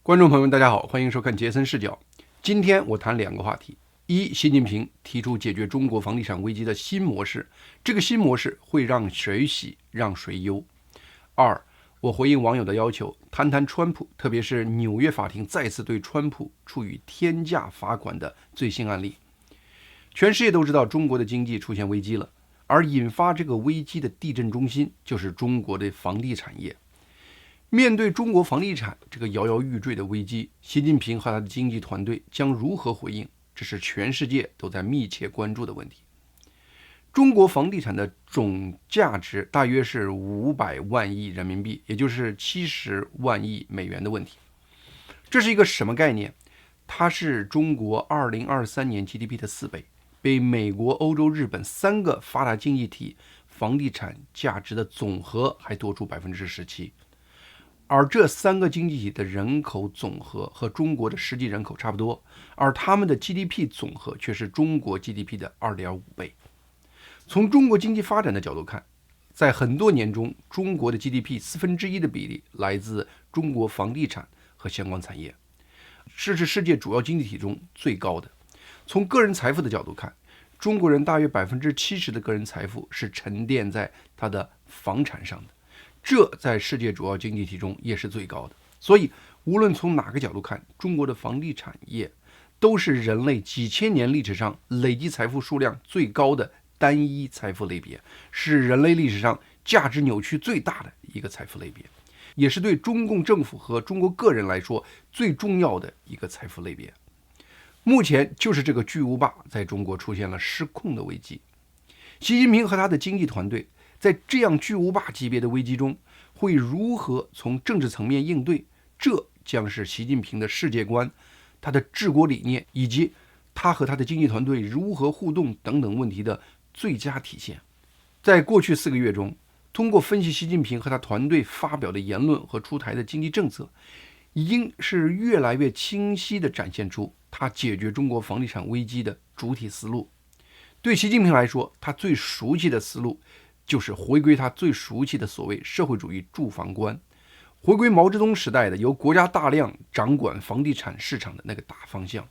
观众朋友们，大家好，欢迎收看杰森视角。今天我谈两个话题：一，习近平提出解决中国房地产危机的新模式，这个新模式会让谁喜让谁忧；二，我回应网友的要求，谈谈川普，特别是纽约法庭再次对川普处以天价罚款的最新案例。全世界都知道中国的经济出现危机了，而引发这个危机的地震中心就是中国的房地产业。面对中国房地产这个摇摇欲坠的危机，习近平和他的经济团队将如何回应？这是全世界都在密切关注的问题。中国房地产的总价值大约是500万亿人民币，也就是70万亿美元的问题。这是一个什么概念？它是中国2023年 GDP 的4倍，被美国、欧洲、日本3个发达经济体房地产价值的总和还多出17%。而这3个经济体的人口总和和中国的实际人口差不多，而他们的 GDP 总和却是中国 GDP 的2.5倍。从中国经济发展的角度看，在很多年中，中国的 GDP 1/4的比例来自中国房地产和相关产业，这是世界主要经济体中最高的。从个人财富的角度看，中国人大约70%的个人财富是沉淀在他的房产上的，这在世界主要经济体中也是最高的。所以无论从哪个角度看，中国的房地产业都是人类几千年历史上累积财富数量最高的单一财富类别，是人类历史上价值扭曲最大的一个财富类别，也是对中共政府和中国个人来说最重要的一个财富类别。目前就是这个巨无霸在中国出现了失控的危机。习近平和他的经济团队在这样巨无霸级别的危机中会如何从政治层面应对，这将是习近平的世界观、他的治国理念以及他和他的经济团队如何互动等等问题的最佳体现。在过去4个月中，通过分析习近平和他团队发表的言论和出台的经济政策，已经是越来越清晰地展现出他解决中国房地产危机的主体思路。对习近平来说，他最熟悉的思路就是回归他最熟悉的所谓社会主义住房观，回归毛泽东时代的由国家大量掌管房地产市场的那个大方向。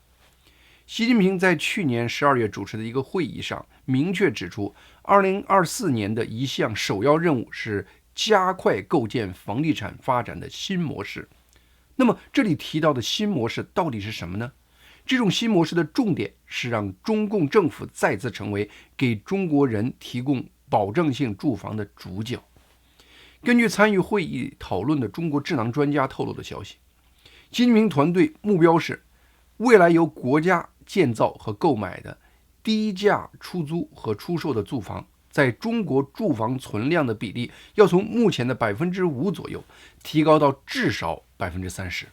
习近平在去年12月主持的一个会议上明确指出，2024年的一项首要任务是加快构建房地产发展的新模式。那么这里提到的新模式到底是什么呢？这种新模式的重点是让中共政府再次成为给中国人提供保障性住房的主角。根据参与会议讨论的中国智囊专家透露的消息，习近平团队目标是未来由国家建造和购买的低价出租和出售的住房，在中国住房存量的比例要从目前的5%左右提高到至少30%。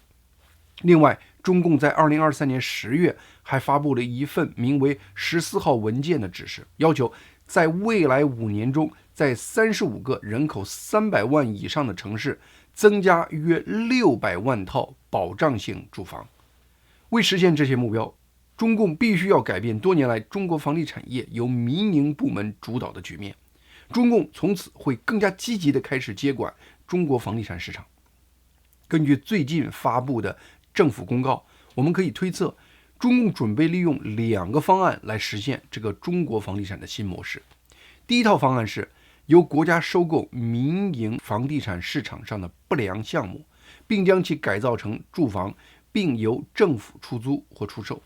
另外，中共在2023年10月还发布了一份名为14号文件的指示，要求在未来5年中，在35个人口300万以上的城市增加约600万套保障性住房。为实现这些目标，中共必须要改变多年来中国房地产业由民营部门主导的局面。中共从此会更加积极地开始接管中国房地产市场。根据最近发布的政府公告，我们可以推测，中共准备利用2个方案来实现这个中国房地产的新模式。第一套方案是由国家收购民营房地产市场上的不良项目，并将其改造成住房，并由政府出租或出售。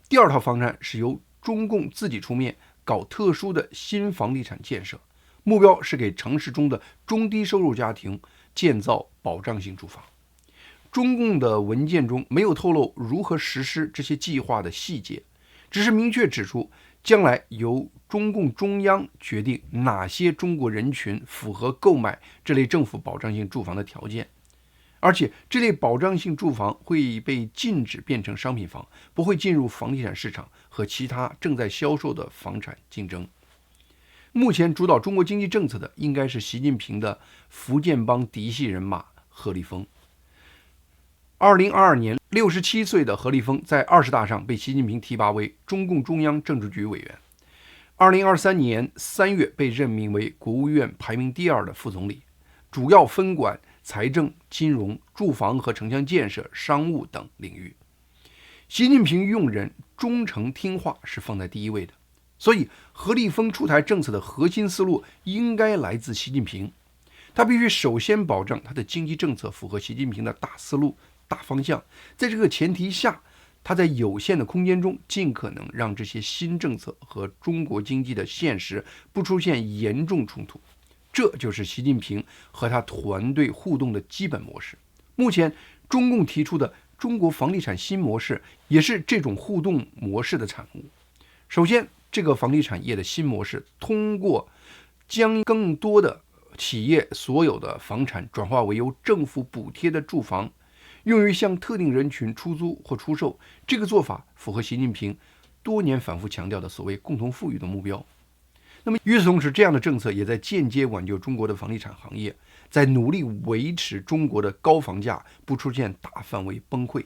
第二套方案是由中共自己出面搞特殊的新房地产建设，目标是给城市中的中低收入家庭建造保障性住房。中共的文件中没有透露如何实施这些计划的细节，只是明确指出将来由中共中央决定哪些中国人群符合购买这类政府保障性住房的条件，而且这类保障性住房会被禁止变成商品房，不会进入房地产市场和其他正在销售的房产竞争。目前主导中国经济政策的应该是习近平的福建帮嫡系人马何立峰。2022年，67岁的何立峰在20大上被习近平提拔为中共中央政治局委员。2023年3月被任命为国务院排名第2的副总理，主要分管财政、金融、住房和城乡建设、商务等领域。习近平用人忠诚听话是放在第一位的，所以何立峰出台政策的核心思路应该来自习近平。他必须首先保证他的经济政策符合习近平的大思路、大方向，在这个前提下，他在有限的空间中尽可能让这些新政策和中国经济的现实不出现严重冲突。这就是习近平和他团队互动的基本模式。目前中共提出的中国房地产新模式也是这种互动模式的产物。首先，这个房地产业的新模式通过将更多的企业所有的房产转化为由政府补贴的住房，用于向特定人群出租或出售。这个做法符合习近平多年反复强调的所谓共同富裕的目标。那么与此同时，这样的政策也在间接挽救中国的房地产行业，在努力维持中国的高房价不出现大范围崩溃。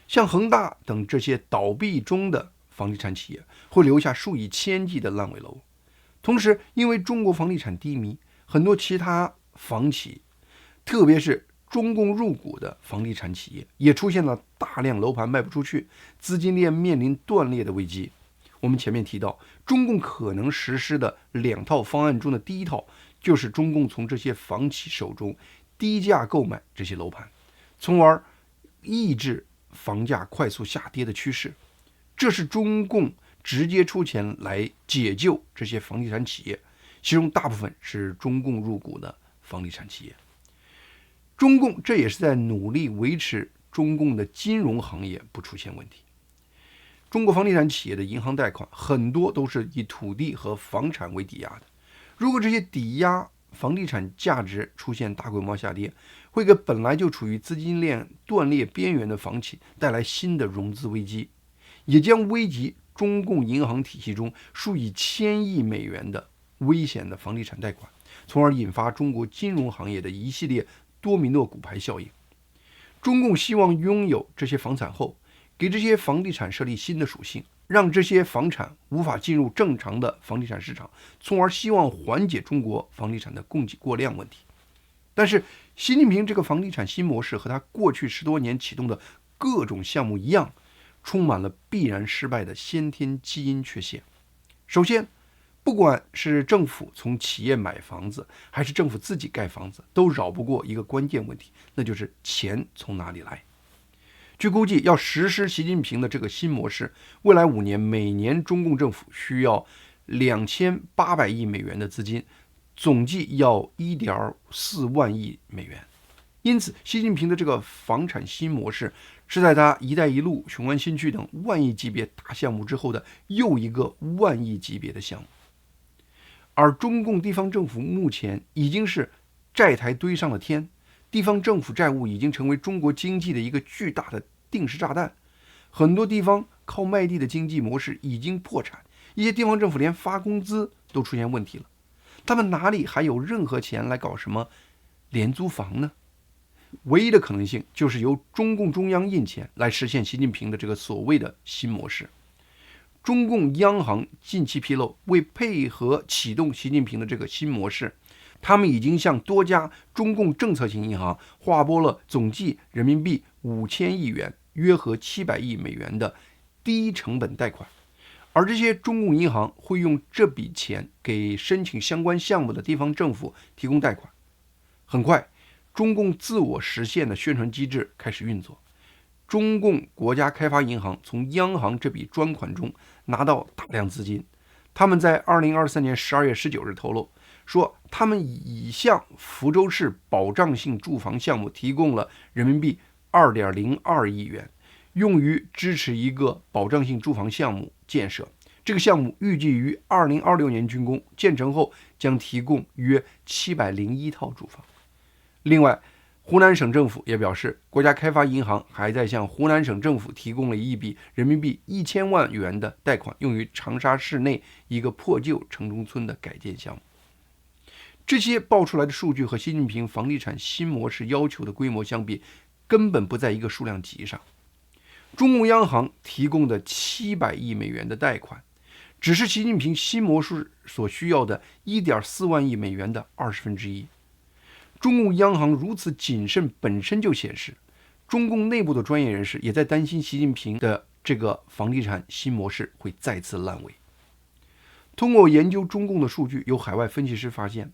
像恒大等这些倒闭中的房地产企业会留下数以千计的烂尾楼。同时，因为中国房地产低迷，很多其他房企，特别是中共入股的房地产企业，也出现了大量楼盘卖不出去，资金链面临断裂的危机。我们前面提到，中共可能实施的2套方案中的第一套，就是中共从这些房企手中低价购买这些楼盘，从而抑制房价快速下跌的趋势。这是中共直接出钱来解救这些房地产企业，其中大部分是中共入股的房地产企业。中共这也是在努力维持中共的金融行业不出现问题。中国房地产企业的银行贷款很多都是以土地和房产为抵押的，如果这些抵押房地产价值出现大规模下跌，会给本来就处于资金链断裂边缘的房企带来新的融资危机，也将危及中共银行体系中数以千亿美元的危险的房地产贷款，从而引发中国金融行业的一系列多米诺骨牌效应。中共希望拥有这些房产后，给这些房地产设立新的属性，让这些房产无法进入正常的房地产市场，从而希望缓解中国房地产的供给过量问题。但是习近平这个房地产新模式和他过去10多年启动的各种项目一样，充满了必然失败的先天基因缺陷。首先，不管是政府从企业买房子，还是政府自己盖房子，都绕不过一个关键问题，那就是钱从哪里来。据估计，要实施习近平的这个新模式，未来5年每年中共政府需要2800亿美元的资金，总计要1.4万亿美元。因此，习近平的这个房产新模式是在他“一带一路”、雄安新区等万亿级别大项目之后的又一个万亿级别的项目。而中共地方政府目前已经是债台堆上了天，地方政府债务已经成为中国经济的一个巨大的定时炸弹。很多地方靠卖地的经济模式已经破产，一些地方政府连发工资都出现问题了，他们哪里还有任何钱来搞什么廉租房呢？唯一的可能性就是由中共中央印钱来实现习近平的这个所谓的新模式。中共央行近期披露，为配合启动习近平的这个新模式，他们已经向多家中共政策性银行划拨了总计人民币5000亿元，约合700亿美元的低成本贷款。而这些中共银行会用这笔钱给申请相关项目的地方政府提供贷款。很快，中共自我实现的宣传机制开始运作。中共国家开发银行从央行这笔专款中拿到大量资金，他们在2023年12月19日透露说，他们已向福州市保障性住房项目提供了人民币2.02亿元，用于支持一个保障性住房项目建设。这个项目预计于2026年竣工，建成后将提供约701套住房。另外，湖南省政府也表示，国家开发银行还在向湖南省政府提供了一笔人民币1000万元的贷款，用于长沙市内一个破旧城中村的改建项目。这些爆出来的数据和习近平房地产新模式要求的规模相比，根本不在一个数量级上。中共央行提供的700亿美元的贷款，只是习近平新模式所需要的1.4万亿美元的1/20。中共央行如此谨慎本身就显示，中共内部的专业人士也在担心习近平的这个房地产新模式会再次烂尾。通过研究中共的数据，有海外分析师发现，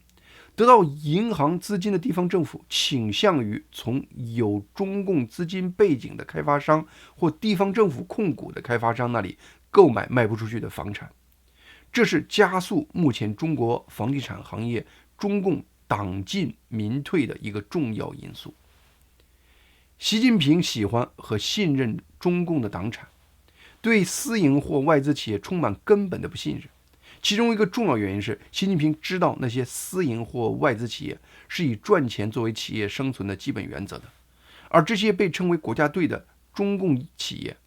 得到银行资金的地方政府倾向于从有中共资金背景的开发商或地方政府控股的开发商那里购买卖不出去的房产，这是加速目前中国房地产行业中共党进民退的一个重要因素。习近平喜欢和信任中共的党产，对私营或外资企业充满根本的不信任。其中一个重要原因是，习近平知道那些私营或外资企业是以赚钱作为企业生存的基本原则的，而这些被称为国家队的中共企业，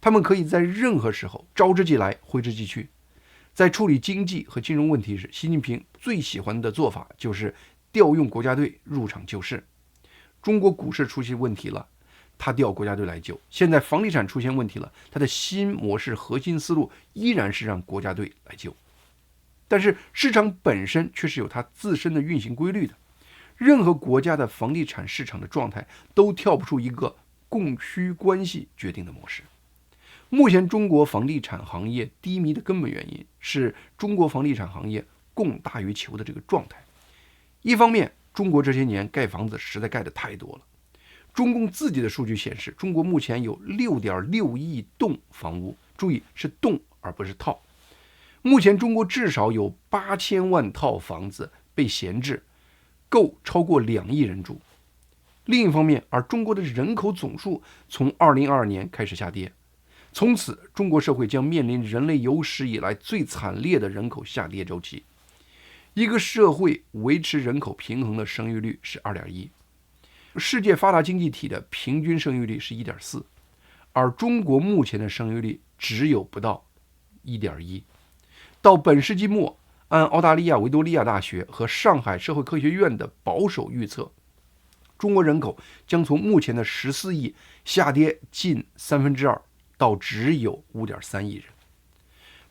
他们可以在任何时候招之即来，挥之即去。在处理经济和金融问题时，习近平最喜欢的做法就是调用国家队入场救市。中国股市出现问题了，他调国家队来救；现在房地产出现问题了，他的新模式核心思路依然是让国家队来救。但是市场本身却是有它自身的运行规律的，任何国家的房地产市场的状态都跳不出一个供需关系决定的模式。目前中国房地产行业低迷的根本原因是中国房地产行业供大于求的这个状态。一方面，中国这些年盖房子实在盖得太多了。中共自己的数据显示，中国目前有 6.6 亿栋房屋，注意是栋而不是套。目前中国至少有8000万套房子被闲置，够超过2亿人住。另一方面，而中国的人口总数从2022年开始下跌，从此中国社会将面临人类有史以来最惨烈的人口下跌周期。一个社会维持人口平衡的生育率是 2.1， 世界发达经济体的平均生育率是 1.4， 而中国目前的生育率只有不到 1.1。到本世纪末，按澳大利亚维多利亚大学和上海社会科学院的保守预测，中国人口将从目前的14亿下跌近2/3，到只有 5.3亿人。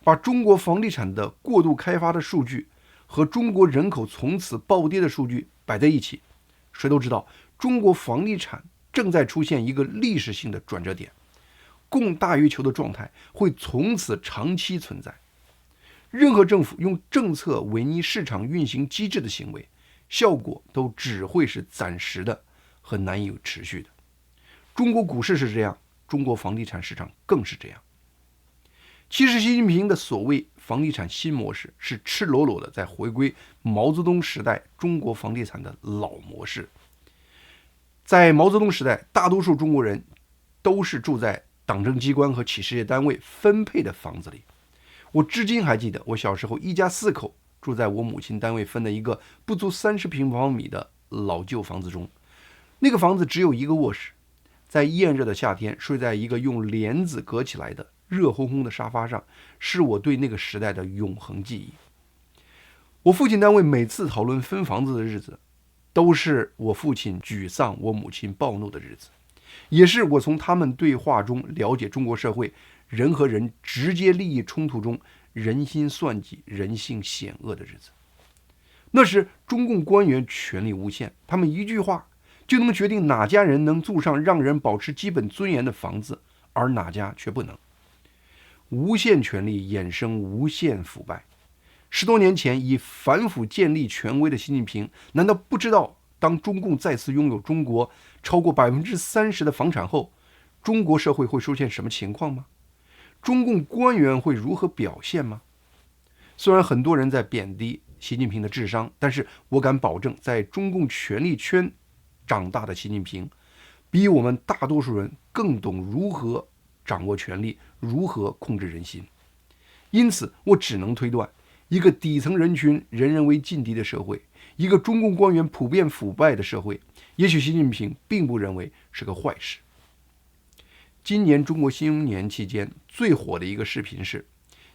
把中国房地产的过度开发的数据和中国人口从此暴跌的数据摆在一起，谁都知道中国房地产正在出现一个历史性的转折点，供大于求的状态会从此长期存在。任何政府用政策违逆市场运行机制的行为，效果都只会是暂时的和难以持续的。中国股市是这样，中国房地产市场更是这样。其实习近平的所谓房地产新模式是赤裸裸的在回归毛泽东时代中国房地产的老模式。在毛泽东时代，大多数中国人都是住在党政机关和企事业单位分配的房子里。我至今还记得，我小时候一家4口住在我母亲单位分的一个不足30平方米的老旧房子中。那个房子只有一个卧室，在炎热的夏天睡在一个用帘子隔起来的热烘烘的沙发上，是我对那个时代的永恒记忆。我父亲单位每次讨论分房子的日子，都是我父亲沮丧、我母亲暴怒的日子，也是我从他们对话中了解中国社会人和人直接利益冲突中人心算计、人性险恶的日子。那时中共官员权力无限，他们一句话就能决定哪家人能住上让人保持基本尊严的房子，而哪家却不能。无限权力衍生无限腐败。10多年前以反腐建立权威的习近平，难道不知道当中共再次拥有中国超过30%的房产后，中国社会会出现什么情况吗？中共官员会如何表现吗？虽然很多人在贬低习近平的智商，但是我敢保证，在中共权力圈长大的习近平，比我们大多数人更懂如何掌握权力，如何控制人心。因此，我只能推断，一个底层人群人人为劲敌的社会，一个中共官员普遍腐败的社会，也许习近平并不认为是个坏事。今年中国新年期间最火的一个视频是，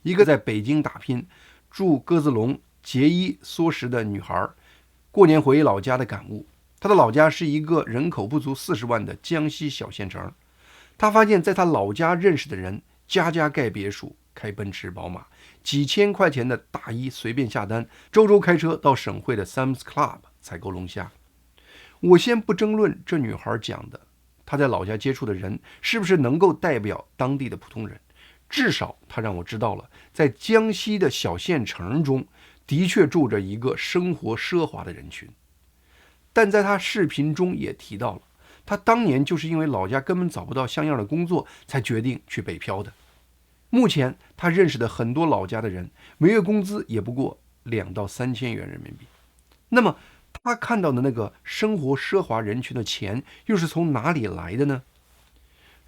一个在北京打拼、住鸽子笼、节衣缩食的女孩，过年回老家的感悟。她的老家是一个人口不足40万的江西小县城。她发现，在她老家认识的人，家家盖别墅、开奔驰、宝马，几千块钱的大衣随便下单，周周开车到省会的 Sam's Club 采购龙虾。我先不争论这女孩讲的，她在老家接触的人是不是能够代表当地的普通人，至少她让我知道了，在江西的小县城中，的确住着一个生活奢华的人群。但在她视频中也提到了，她当年就是因为老家根本找不到像样的工作，才决定去北漂的。目前她认识的很多老家的人，每月工资也不过2到3千元人民币。那么他看到的那个生活奢华人群的钱又是从哪里来的呢？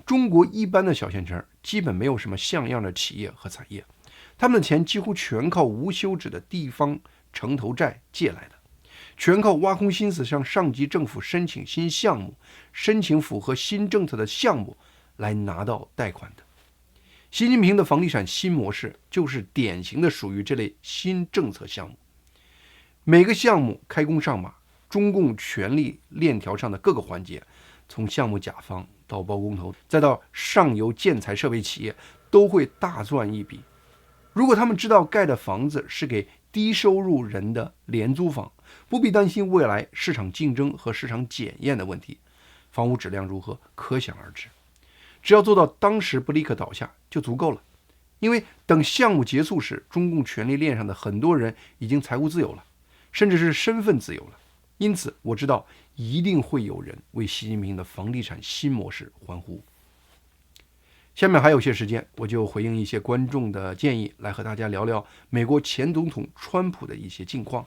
中国一般的小县城基本没有什么像样的企业和产业，他们的钱几乎全靠无休止的地方城投债借来的，全靠挖空心思向上级政府申请新项目，申请符合新政策的项目来拿到贷款的。习近平的房地产新模式就是典型的属于这类新政策项目。每个项目开工上马，中共权力链条上的各个环节，从项目甲方到包工头，再到上游建材设备企业，都会大赚一笔。如果他们知道盖的房子是给低收入人的廉租房，不必担心未来市场竞争和市场检验的问题，房屋质量如何可想而知。只要做到当时不立刻倒下就足够了，因为等项目结束时，中共权力链上的很多人已经财务自由了，甚至是身份自由了。因此我知道一定会有人为习近平的房地产新模式欢呼。下面还有些时间，我就回应一些观众的建议，来和大家聊聊美国前总统川普的一些近况。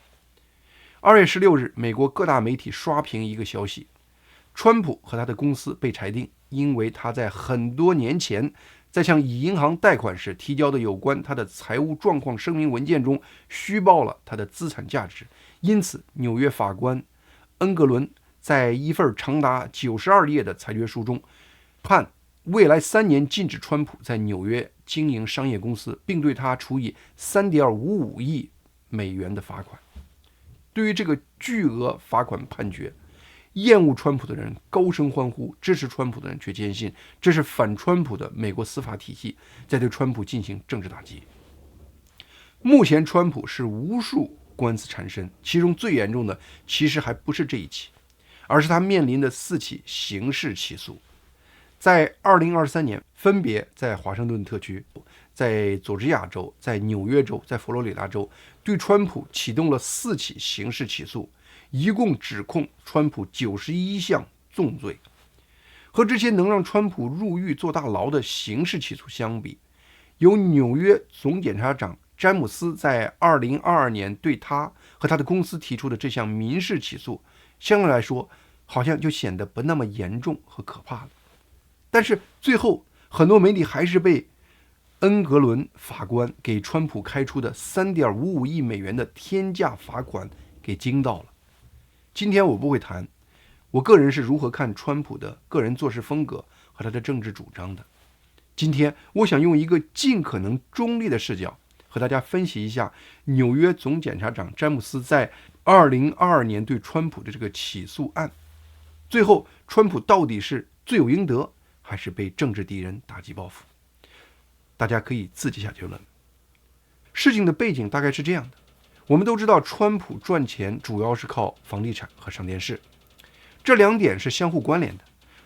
2月16日，美国各大媒体刷屏一个消息，川普和他的公司被裁定，因为他在很多年前在向银行贷款时提交的有关他的财务状况声明文件中虚报了他的资产价值，因此纽约法官恩格伦在一份长达92页的裁决书中判未来3年禁止川普在纽约经营商业公司，并对他处以3.55亿美元的罚款。对于这个巨额罚款判决，厌恶川普的人高声欢呼，支持川普的人却坚信这是反川普的美国司法体系在对川普进行政治打击。目前川普是无数官司缠身，其中最严重的其实还不是这一起，而是他面临的4起刑事起诉。在2023年，分别在华盛顿特区、在佐治亚州、在纽约州、在佛罗里达州，对川普启动了4起刑事起诉，一共指控川普91项重罪。和这些能让川普入狱坐大牢的刑事起诉相比，由纽约总检察长詹姆斯在2022年对他和他的公司提出的这项民事起诉，相对来说好像就显得不那么严重和可怕了。但是最后很多媒体还是被恩格伦法官给川普开出的3.55亿美元的天价罚款给惊到了。今天我不会谈我个人是如何看川普的个人做事风格和他的政治主张的。今天我想用一个尽可能中立的视角和大家分析一下纽约总检察长詹姆斯在2022年对川普的这个起诉案，最后川普到底是罪有应得，还是被政治敌人打击报复？大家可以自己下结论。事情的背景大概是这样的，我们都知道川普赚钱主要是靠房地产和上电视，这2点是相互关联的。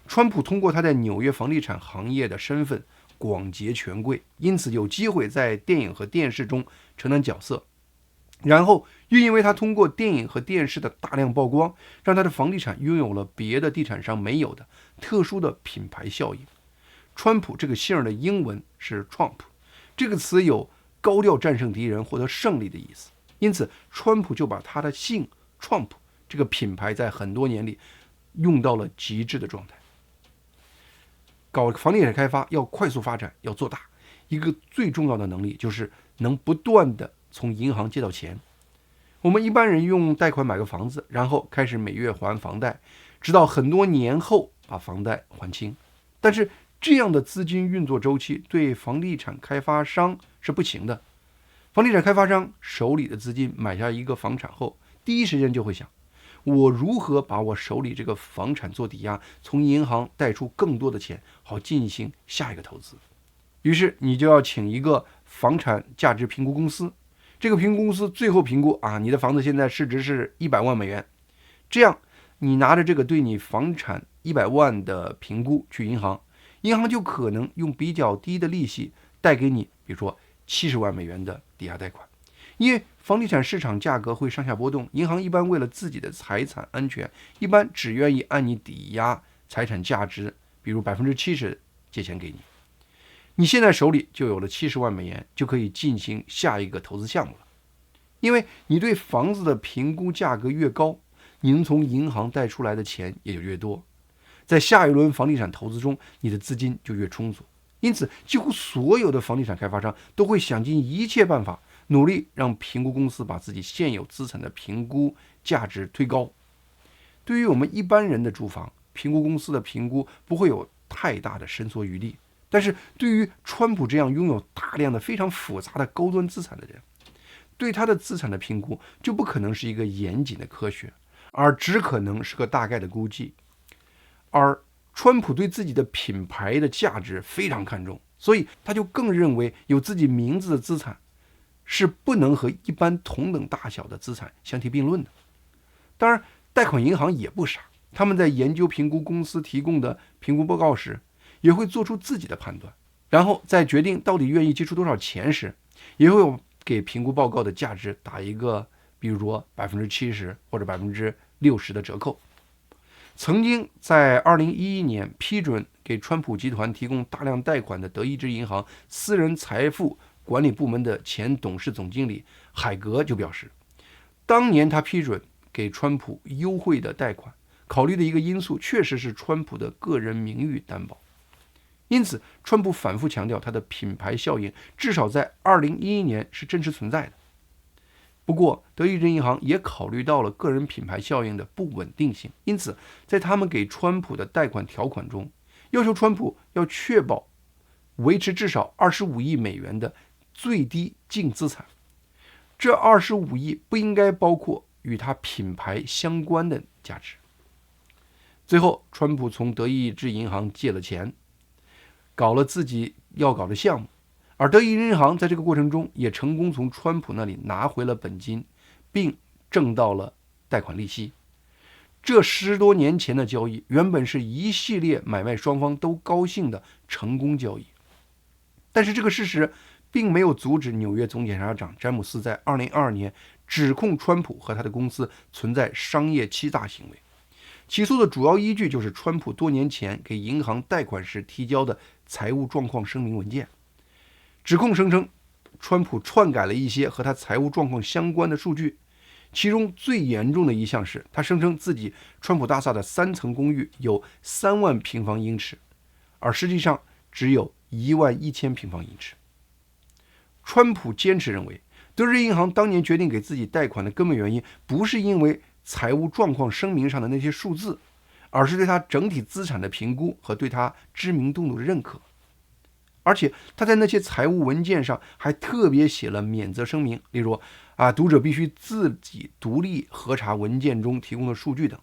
川普通过他在纽约房地产行业的身份广结权贵，因此有机会在电影和电视中承担角色，然后又因为他通过电影和电视的大量曝光，让他的房地产拥有了别的地产商没有的特殊的品牌效应。川普这个姓的英文是 Trump， 这个词有高调战胜敌人、获得胜利的意思，因此川普就把他的姓 Trump 这个品牌在很多年里用到了极致的状态。搞房地产开发要快速发展，要做大，一个最重要的能力就是能不断的从银行借到钱。我们一般人用贷款买个房子，然后开始每月还房贷，直到很多年后把房贷还清。但是这样的资金运作周期对房地产开发商是不行的。房地产开发商手里的资金买下一个房产后，第一时间就会想，我如何把我手里这个房产做抵押，从银行贷出更多的钱，好进行下一个投资。于是你就要请一个房产价值评估公司，这个评估公司最后评估你的房子现在市值是100万美元，这样你拿着这个对你房产100万的评估去银行，银行就可能用比较低的利息贷给你，比如说70万美元的抵押贷款。因为房地产市场价格会上下波动，银行一般为了自己的财产安全，一般只愿意按你抵押财产价值，比如70%借钱给你。你现在手里就有了70万美元，就可以进行下一个投资项目了。因为你对房子的评估价格越高，你能从银行贷出来的钱也就越多，在下一轮房地产投资中，你的资金就越充足。因此，几乎所有的房地产开发商都会想尽一切办法，努力让评估公司把自己现有资产的评估价值推高。对于我们一般人的住房，评估公司的评估不会有太大的伸缩余地，但是对于川普这样拥有大量的非常复杂的高端资产的人，对他的资产的评估就不可能是一个严谨的科学，而只可能是个大概的估计。而川普对自己的品牌的价值非常看重，所以他就更认为有自己名字的资产是不能和一般同等大小的资产相提并论的。当然，贷款银行也不傻，他们在研究评估公司提供的评估报告时，也会做出自己的判断，然后在决定到底愿意借出多少钱时，也会给评估报告的价值打一个，比如说70%或者60%的折扣。曾经在2011年批准给川普集团提供大量贷款的德意志银行私人财富管理部门的前董事总经理海格就表示，当年他批准给川普优惠的贷款，考虑的一个因素确实是川普的个人名誉担保。因此，川普反复强调他的品牌效应至少在2011年是真实存在的。不过，德意志银行也考虑到了个人品牌效应的不稳定性，因此在他们给川普的贷款条款中，要求川普要确保维持至少25亿美元的最低净资产。这25亿不应该包括与他品牌相关的价值。最后，川普从德意志银行借了钱，搞了自己要搞的项目，而德意志银行在这个过程中也成功从川普那里拿回了本金，并挣到了贷款利息。这10多年前的交易原本是一系列买卖双方都高兴的成功交易，但是这个事实并没有阻止纽约总检察长詹姆斯在2022年指控川普和他的公司存在商业欺诈行为。起诉的主要依据就是川普多年前给银行贷款时提交的财务状况声明文件。指控声称，川普篡改了一些和他财务状况相关的数据，其中最严重的一项是，他声称自己川普大厦的3层公寓有3万平方英尺，而实际上只有11000平方英尺。川普坚持认为，德意志银行当年决定给自己贷款的根本原因，不是因为财务状况声明上的那些数字，而是对他整体资产的评估和对他知名度的认可。而且他在那些财务文件上还特别写了免责声明，例如读者必须自己独立核查文件中提供的数据等。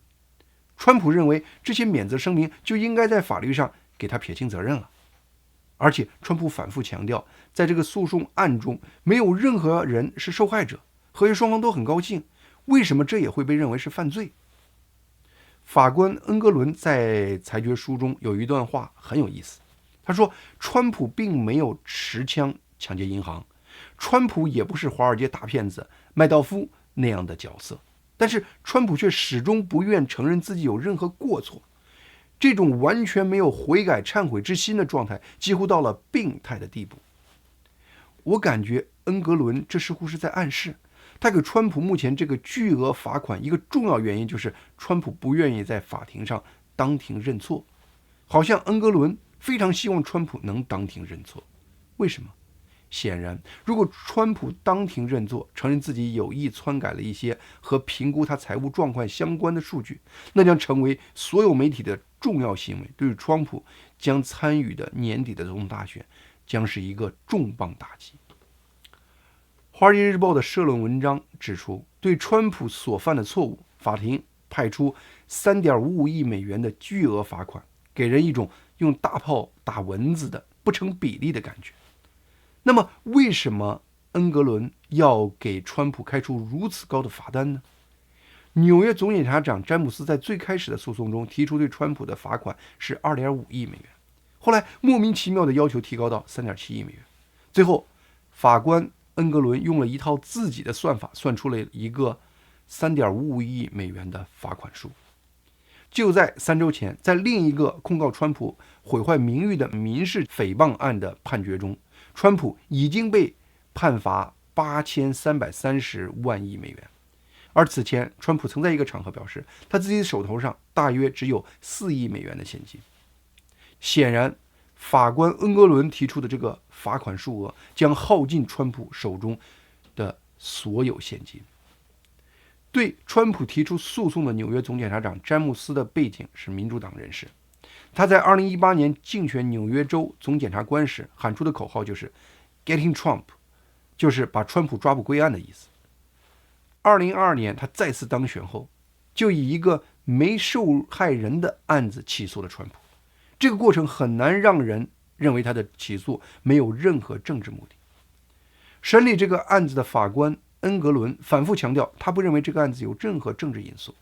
川普认为这些免责声明就应该在法律上给他撇清责任了。而且川普反复强调，在这个诉讼案中没有任何人是受害者，合约双方都很高兴，为什么这也会被认为是犯罪？法官恩格伦在裁决书中有一段话很有意思，他说，川普并没有持枪抢劫银行，川普也不是华尔街大骗子麦道夫那样的角色，但是川普却始终不愿承认自己有任何过错。这种完全没有悔改忏悔之心的状态几乎到了病态的地步。我感觉恩格伦这似乎是在暗示，他给川普目前这个巨额罚款一个重要原因就是川普不愿意在法庭上当庭认错，好像恩格伦非常希望川普能当庭认错。为什么？显然，如果川普当庭认错，承认自己有意篡改了一些和评估他财务状况相关的数据，那将成为所有媒体的重要新闻，对于川普将参与的年底的总统大选将是一个重磅打击。华尔街日报的社论文章指出，对川普所犯的错误，法庭派出3.55亿美元的巨额罚款，给人一种用大炮打蚊子的不成比例的感觉。那么为什么恩格伦要给川普开出如此高的罚单呢？纽约总检察长詹姆斯在最开始的诉讼中提出对川普的罚款是2.5亿美元，后来莫名其妙的要求提高到3.7亿美元，最后法官恩格伦用了一套自己的算法，算出了一个3.55亿美元的罚款数。就在3周前，在另一个控告川普毁坏名誉的民事诽谤案的判决中，川普已经被判罚8330万亿美元。而此前，川普曾在一个场合表示，他自己手头上大约只有4亿美元的现金。显然，法官恩格伦提出的这个罚款数额将耗尽川普手中的所有现金。对川普提出诉讼的纽约总检察长詹姆斯的背景是民主党人士，他在2018年竞选纽约州总检察官时喊出的口号就是 "Getting Trump"， 就是把川普抓捕归案的意思。2022年他再次当选后，就以一个没受害人的案子起诉了川普。这个过程很难让人认为他的起诉没有任何政治目的。审理这个案子的法官恩格伦反复强调，他不认为这个案子有任何政治因素。《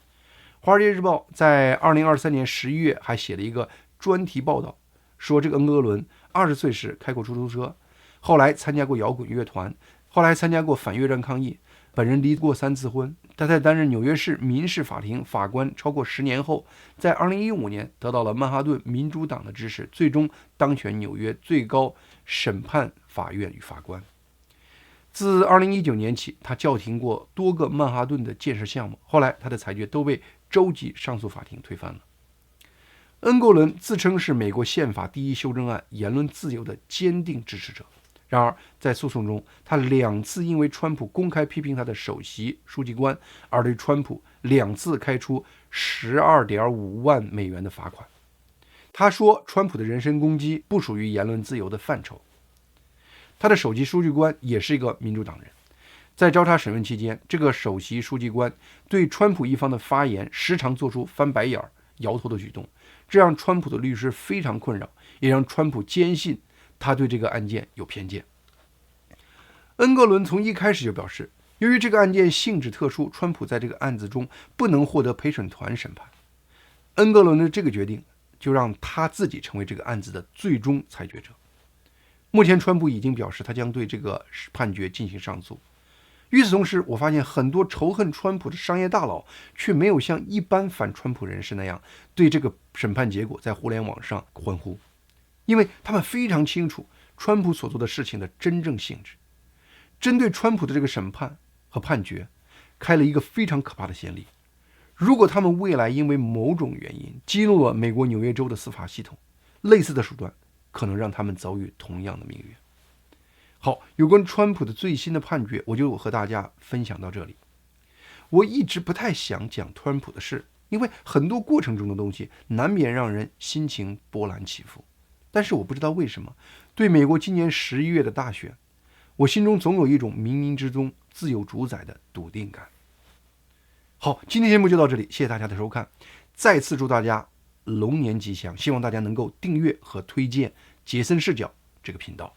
华尔街日报》在2023年11月还写了一个专题报道，说这个恩格伦20岁时开过出租车，后来参加过摇滚乐团，后来参加过反越战抗议，本人离过3次婚。他在担任纽约市民事法庭法官超过10年后，在2015年得到了曼哈顿民主党的支持，最终当选纽约最高审判法院与法官。自2019年起，他叫停过多个曼哈顿的建设项目，后来他的裁决都被州级上诉法庭推翻了。恩格伦自称是美国宪法第1修正案言论自由的坚定支持者，然而在诉讼中，他2次因为川普公开批评他的首席书记官而对川普2次开出12.5万美元的罚款。他说川普的人身攻击不属于言论自由的范畴。他的首席书记官也是一个民主党人，在交叉审问期间，这个首席书记官对川普一方的发言时常做出翻白眼、摇头的举动，这让川普的律师非常困扰，也让川普坚信他对这个案件有偏见。恩格伦从一开始就表示，由于这个案件性质特殊，川普在这个案子中不能获得陪审团审判。恩格伦的这个决定就让他自己成为这个案子的最终裁决者。目前川普已经表示他将对这个判决进行上诉。与此同时，我发现很多仇恨川普的商业大佬却没有像一般反川普人士那样对这个审判结果在互联网上欢呼，因为他们非常清楚川普所做的事情的真正性质。针对川普的这个审判和判决开了一个非常可怕的先例，如果他们未来因为某种原因激怒了美国纽约州的司法系统，类似的手段可能让他们遭遇同样的命运。好，有关川普的最新的判决，我就和大家分享到这里。我一直不太想讲川普的事，因为很多过程中的东西难免让人心情波澜起伏。但是我不知道为什么，对美国今年11月的大选，我心中总有一种冥冥之中自有主宰的笃定感。好，今天节目就到这里，谢谢大家的收看，再次祝大家龙年吉祥，希望大家能够订阅和推荐杰森视角这个频道。